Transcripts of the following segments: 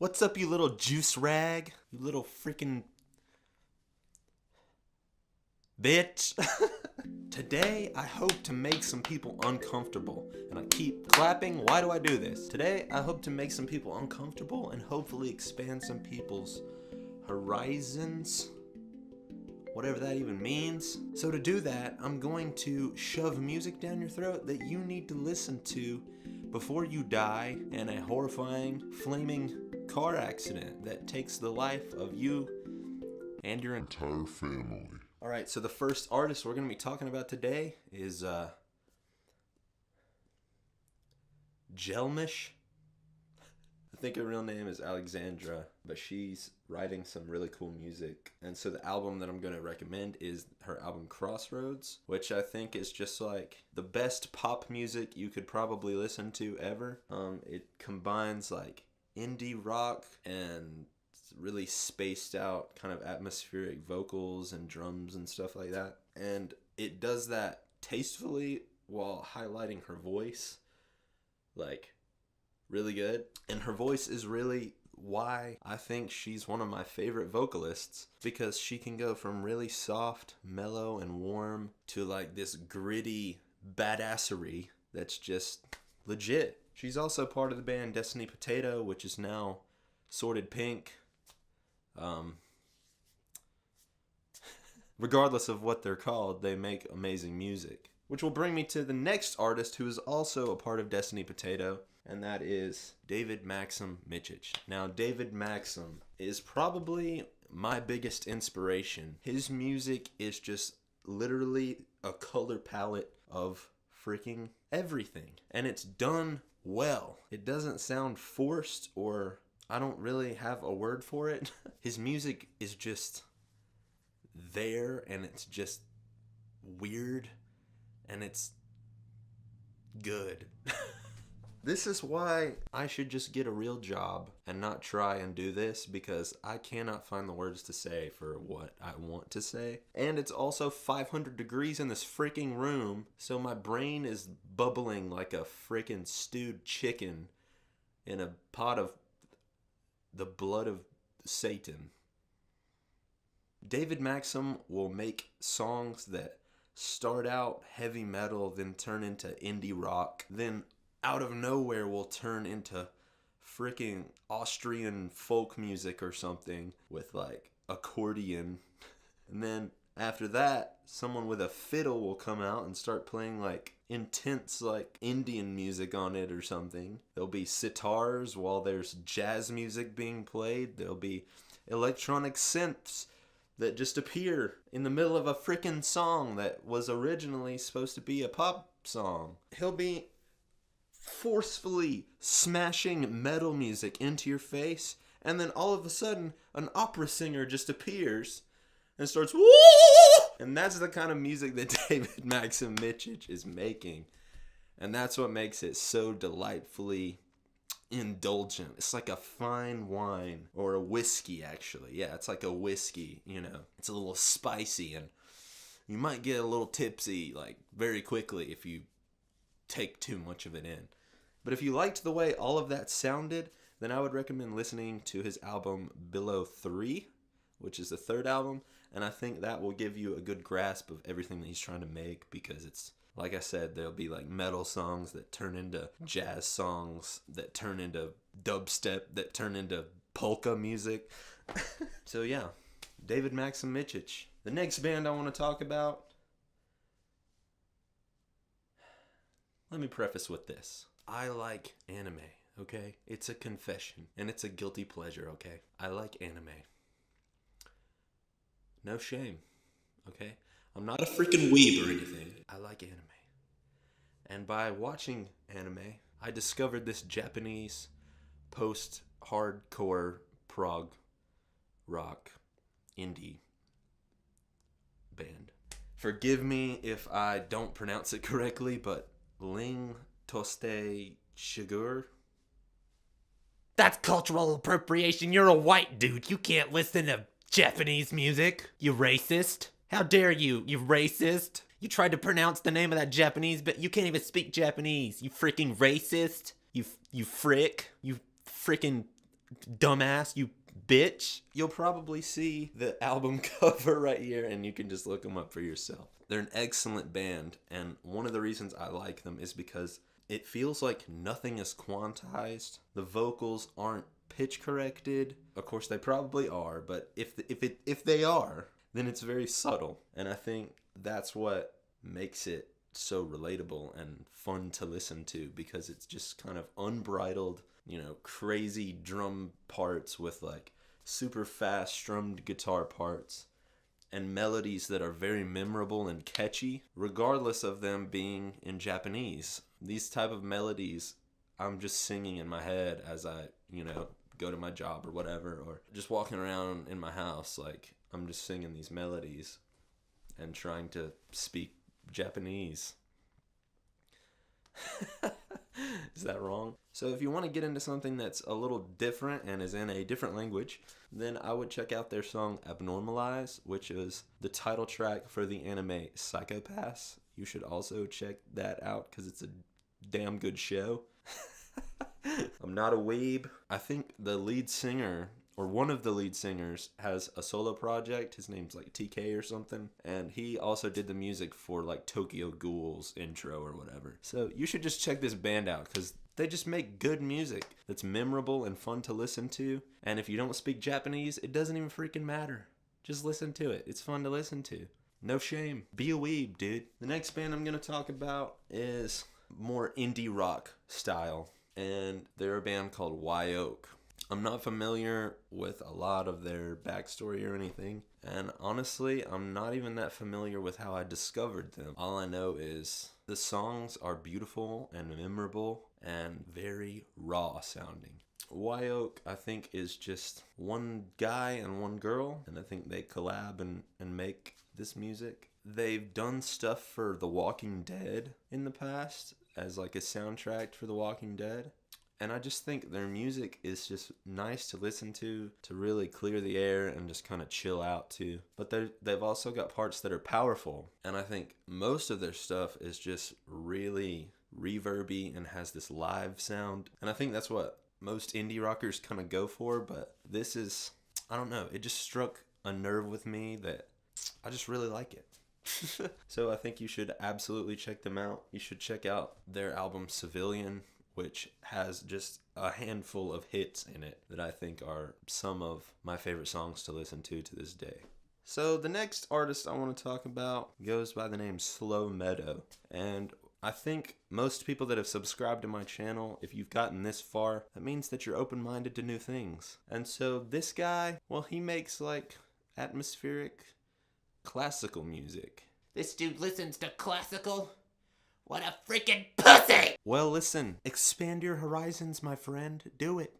What's up, you little juice rag? You little freaking bitch. Today, I hope to make some people uncomfortable. And I keep clapping. Why do I do this? Today, I hope to make some people uncomfortable and hopefully expand some people's horizons. Whatever that even means. So to do that, I'm going to shove music down your throat that you need to listen to before you die in a horrifying, flaming car accident that takes the life of you and your entire family. Alright, so the first artist we're going to be talking about today is JAL Mish. I think her real name is Alexandra, but she's writing some really cool music. And so the album that I'm going to recommend is her album Crossroads, which I think is just like the best pop music you could probably listen to ever. It combines like indie rock and really spaced out kind of atmospheric vocals and drums and stuff like that. And it does that tastefully while highlighting her voice, like really good. And her voice is really why I think she's one of my favorite vocalists, because she can go from really soft, mellow, and warm to like this gritty badassery that's just legit. She's also part of the band Destiny Potato, which is now Sorted Pink. Regardless of what they're called, they make amazing music. Which will bring me to the next artist who is also a part of Destiny Potato, and that is David Maksim Michich. Now, David Maksim is probably my biggest inspiration. His music is just literally a color palette of freaking everything. And it's done well. It doesn't sound forced, or I don't really have a word for it. His music is just there, and it's just weird, and it's good. This is why I should just get a real job and not try and do this, because I cannot find the words to say for what I want to say. And it's also 500 degrees in this freaking room, so my brain is bubbling like a freaking stewed chicken in a pot of the blood of Satan. David Maksim will make songs that start out heavy metal, then turn into indie rock, then out of nowhere will turn into freaking Austrian folk music or something with like accordion. And then after that, someone with a fiddle will come out and start playing like intense like Indian music on it or something. There'll be sitars while there's jazz music being played. There'll be electronic synths that just appear in the middle of a freaking song that was originally supposed to be a pop song. He'll be forcefully smashing metal music into your face, and then all of a sudden an opera singer just appears and starts woo! And that's the kind of music that David Maksim Michich is making, and that's what makes it so delightfully indulgent. It's like a fine wine, or a whiskey actually. Yeah, it's like a whiskey, you know. It's a little spicy, and you might get a little tipsy like very quickly if you take too much of it in. But if you liked the way all of that sounded, then I would recommend listening to his album Below 3, which is the third album, and I think that will give you a good grasp of everything that he's trying to make, because it's, like I said, there'll be like metal songs that turn into jazz songs, that turn into dubstep, that turn into polka music. So yeah, David Maksim Michich. The next band I want to talk about, let me preface with this. I like anime, okay? It's a confession, and it's a guilty pleasure, okay? I like anime. No shame, okay? I'm not a freaking weeb or anything. I like anime. And by watching anime, I discovered this Japanese post-hardcore prog rock indie band. Forgive me if I don't pronounce it correctly, but Ling Toste Shigur? That's cultural appropriation. You're a white dude. You can't listen to Japanese music. You racist. How dare you, you racist. You tried to pronounce the name of that Japanese, but you can't even speak Japanese. You freaking racist. You frick. You freaking dumbass, you bitch. You'll probably see the album cover right here, and you can just look them up for yourself. They're an excellent band, and one of the reasons I like them is because it feels like nothing is quantized. The vocals aren't pitch corrected. Of course, they probably are, but if they are, then it's very subtle, and I think that's what makes it so relatable and fun to listen to, because it's just kind of unbridled, crazy drum parts with like super fast strummed guitar parts and melodies that are very memorable and catchy, regardless of them being in Japanese. These type of melodies I'm just singing in my head as I, go to my job or whatever, or just walking around in my house. Like, I'm just singing these melodies and trying to speak Japanese. Is that wrong? So if you want to get into something that's a little different and is in a different language, then I would check out their song Abnormalize, which is the title track for the anime Psychopaths. You should also check that out because it's a damn good show. I'm not a weeb. I think the lead singer, or one of the lead singers, has a solo project. His name's like TK or something, and he also did the music for like Tokyo Ghoul's intro or whatever. So you should just check this band out because they just make good music that's memorable and fun to listen to. And if you don't speak Japanese, it doesn't even freaking matter. Just listen to it. It's fun to listen to. No shame. Be a weeb, dude. The next band I'm going to talk about is more indie rock style, and they're a band called Oak. I'm not familiar with a lot of their backstory or anything, and honestly, I'm not even that familiar with how I discovered them. All I know is the songs are beautiful and memorable and very raw sounding. Oak, I think, is just one guy and one girl, and I think they collab and make this music. They've done stuff for The Walking Dead in the past as like a soundtrack for The Walking Dead. And I just think their music is just nice to listen to really clear the air and just kind of chill out to. But they've also got parts that are powerful. And I think most of their stuff is just really reverby and has this live sound. And I think that's what most indie rockers kind of go for. But this is, I don't know, it just struck a nerve with me that I just really like it. So I think you should absolutely check them out. You should check out their album Civilian, which has just a handful of hits in it that I think are some of my favorite songs to listen to this day. So the next artist I want to talk about goes by the name Slow Meadow. And I think most people that have subscribed to my channel, if you've gotten this far, that means that you're open-minded to new things. And so this guy, well, he makes like atmospheric classical music. This dude listens to classical? What a freaking pussy! Well, listen, expand your horizons, my friend. Do it.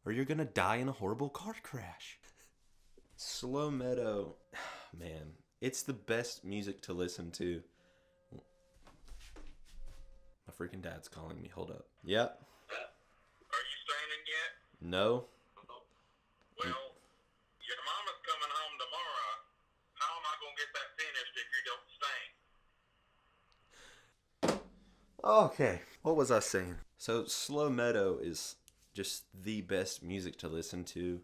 Or you're gonna die in a horrible car crash. Slow Meadow, man, it's the best music to listen to. My freaking dad's calling me. Hold up. Yep. Are you standing yet? No. Well, your mama's coming home tomorrow. How am I going to get that finished if you don't sing? Okay. What was I saying? So Slow Meadow is just the best music to listen to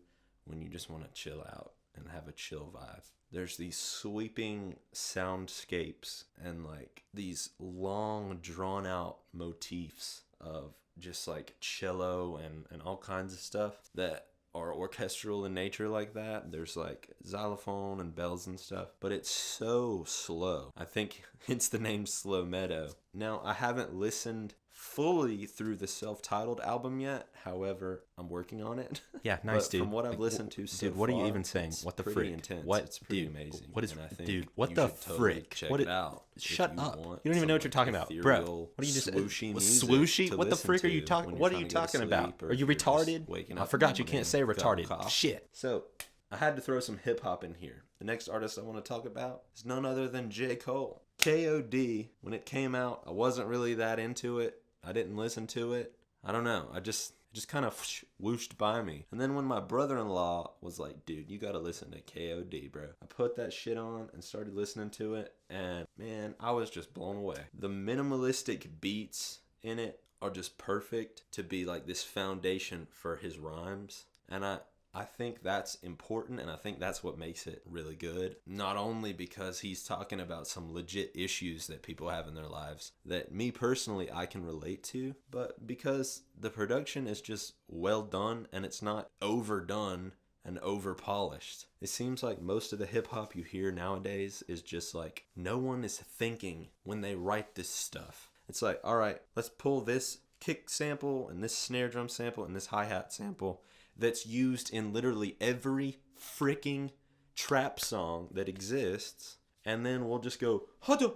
when you just want to chill out and have a chill vibe. There's these sweeping soundscapes and like these long drawn out motifs of just like cello and all kinds of stuff that are orchestral in nature like that. There's like xylophone and bells and stuff, but it's so slow. I think hence the name Slow Meadow. Now, I haven't listened fully through the self-titled album yet. However, I'm working on it. Yeah, nice, But dude. from what I've listened to so dude, what are you far, even saying? it's What the pretty frick? intense. What? It's pretty Dude, amazing. what is- and I think dude, what you the should totally frick? check What it it- out if Shut you up. want You don't even know what some, you're talking like, about. Bro, ethereal, what are you just... swooshy music Swooshy? to What the listen frick are to you talking... when What you're are you trying to talking go to about? sleep, or Are you if you're just retarded? waking I up forgot in you the can't say morning, cup of retarded. coffee. Shit. So, I had to throw some hip-hop in here. The next artist I want to talk about is none other than J. Cole. KOD, when it came out, I wasn't really that into it. I didn't listen to it. I don't know. It just kind of whooshed by me. And then when my brother-in-law was like, dude, you gotta listen to KOD, bro. I put that shit on and started listening to it. And man, I was just blown away. The minimalistic beats in it are just perfect to be like this foundation for his rhymes. And I think that's important, and I think that's what makes it really good. Not only because he's talking about some legit issues that people have in their lives that me personally I can relate to, but because the production is just well done and it's not overdone and over polished. It seems like most of the hip hop you hear nowadays is just like no one is thinking when they write this stuff. It's like, all right, let's pull this kick sample and this snare drum sample and this hi-hat sample that's used in literally every freaking trap song that exists, and then we'll just go. So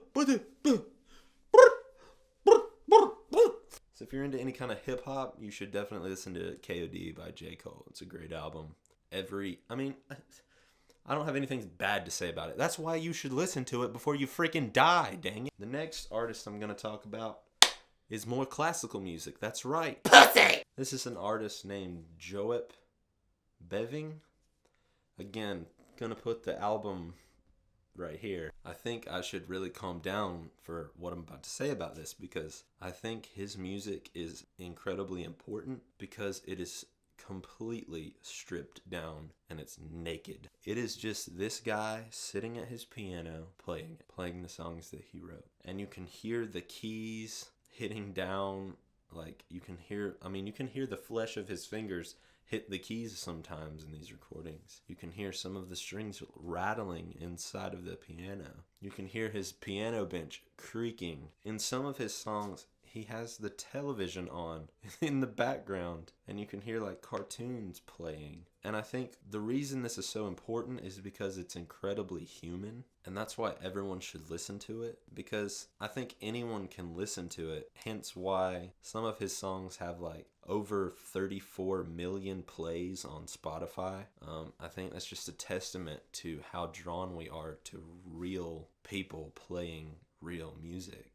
if you're into any kind of hip hop, you should definitely listen to KOD by J. Cole. It's a great album. I don't have anything bad to say about it. That's why you should listen to it before you freaking die, dang it. The next artist I'm going to talk about is more classical music. That's right. Pussy! This is an artist named Joep Beving. Again, gonna put the album right here. I think I should really calm down for what I'm about to say about this, because I think his music is incredibly important because it is completely stripped down and it's naked. It is just this guy sitting at his piano playing the songs that he wrote. And you can hear the keys hitting down, like you can hear the flesh of his fingers hit the keys sometimes in these recordings. You can hear some of the strings rattling inside of the piano. You can hear his piano bench creaking. In some of his songs, he has the television on in the background, and you can hear like cartoons playing. And I think the reason this is so important is because it's incredibly human, and that's why everyone should listen to it, because I think anyone can listen to it, hence why some of his songs have like over 34 million plays on Spotify. I think that's just a testament to how drawn we are to real people playing real music.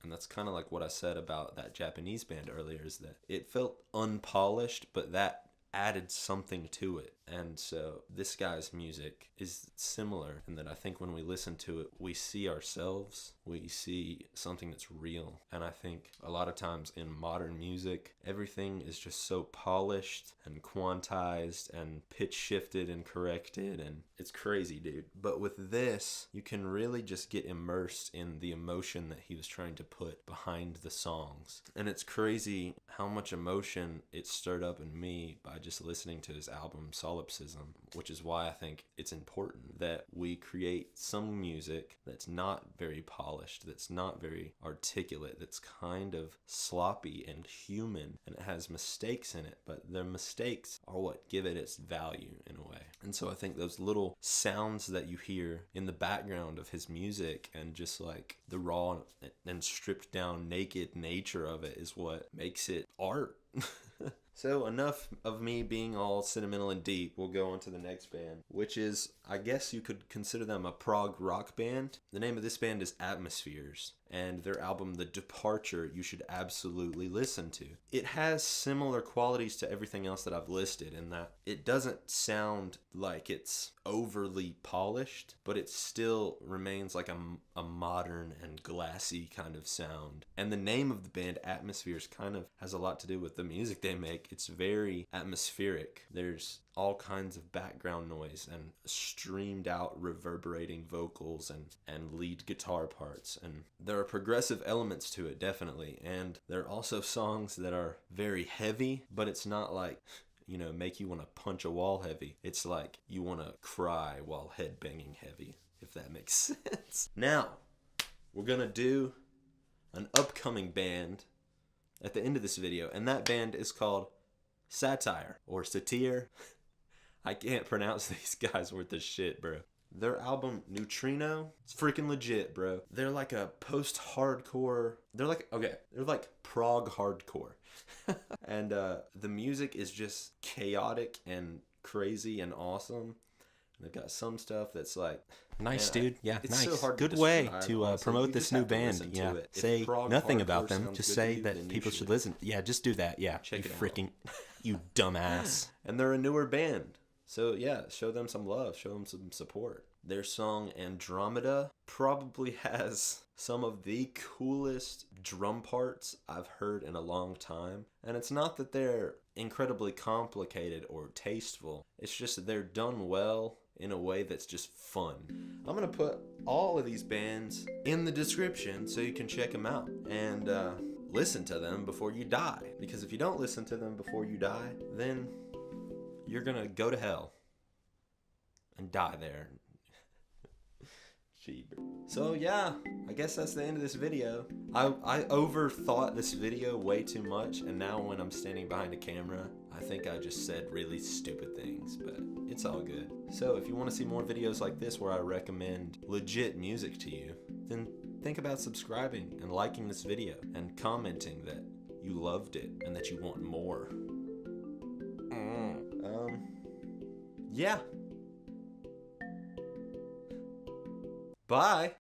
And that's kind of like what I said about that Japanese band earlier, is that it felt unpolished, but that added something to it. And so this guy's music is similar in that I think when we listen to it, we see ourselves, we see something that's real. And I think a lot of times in modern music, everything is just so polished and quantized and pitch shifted and corrected, and it's crazy, dude. But with this, you can really just get immersed in the emotion that he was trying to put behind the songs. And it's crazy how much emotion it stirred up in me by just listening to his album Solipsism, which is why I think it's important that we create some music that's not very polished, that's not very articulate, that's kind of sloppy and human, and it has mistakes in it, but the mistakes are what give it its value in a way. And so I think those little sounds that you hear in the background of his music and just like the raw and stripped down naked nature of it is what makes it art. So enough of me being all sentimental and deep. We'll go on to the next band, which is, I guess you could consider them a prog rock band. The name of this band is Atmospheres, and their album The Departure you should absolutely listen to. It has similar qualities to everything else that I've listed in that it doesn't sound like it's overly polished, but it still remains like a modern and glassy kind of sound. And the name of the band, Atmospheres, kind of has a lot to do with the music they make. It's very atmospheric. There's all kinds of background noise and streamed out reverberating vocals and lead guitar parts, and there are progressive elements to it, definitely. And there are also songs that are very heavy, but it's not like, you know, make you want to punch a wall heavy. It's like you want to cry while headbanging heavy, if that makes sense. Now, we're gonna do an upcoming band at the end of this video, and that band is called Satire, or Satire. I can't pronounce these guys worth of shit, bro. Their album Neutrino, it's freaking legit, bro. They're like a post-hardcore, they're like prog hardcore. And the music is just chaotic and crazy and awesome. They've got some stuff that's like, Nice, man, dude. Yeah, it's nice. so hard Good to way describe, to honestly. promote You this just new have to band. listen to Yeah, it. If say prog nothing hardcore about them. sounds Just good say to you, that then you people should. should listen. Yeah, just do that. Yeah, Check you it out. freaking, you dumbass. And they're a newer band. So yeah, show them some love, show them some support. Their song Andromeda probably has some of the coolest drum parts I've heard in a long time. And it's not that they're incredibly complicated or tasteful, it's just that they're done well in a way that's just fun. I'm gonna put all of these bands in the description so you can check them out and listen to them before you die. Because if you don't listen to them before you die, then you're gonna go to hell and die there. So yeah, I guess that's the end of this video. I overthought this video way too much, and now when I'm standing behind a camera, I think I just said really stupid things, but it's all good. So if you want to see more videos like this where I recommend legit music to you, then think about subscribing and liking this video and commenting that you loved it and that you want more. Yeah. Bye.